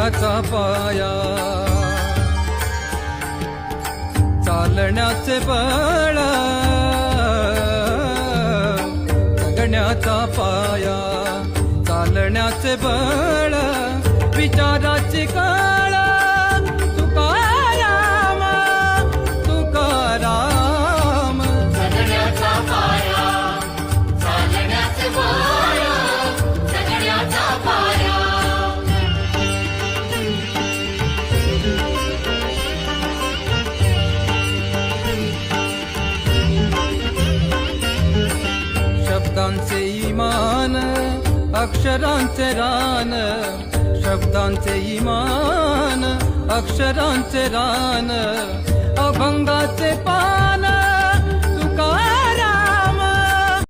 जगण्याचा पाया, चालण्याचे बळ, जगण्याचा पाया, चालण्याचे बळ, विचाराची कळ, तुकाराम तुकाराम. जगण्याचा पाया, चालण्याचे बळ, जगण्याचा पाया. शब्दांचे इमान, अक्षरांचे रान, शब्दांचे इमान, अक्षरांचे रान, अभंगाचे पान,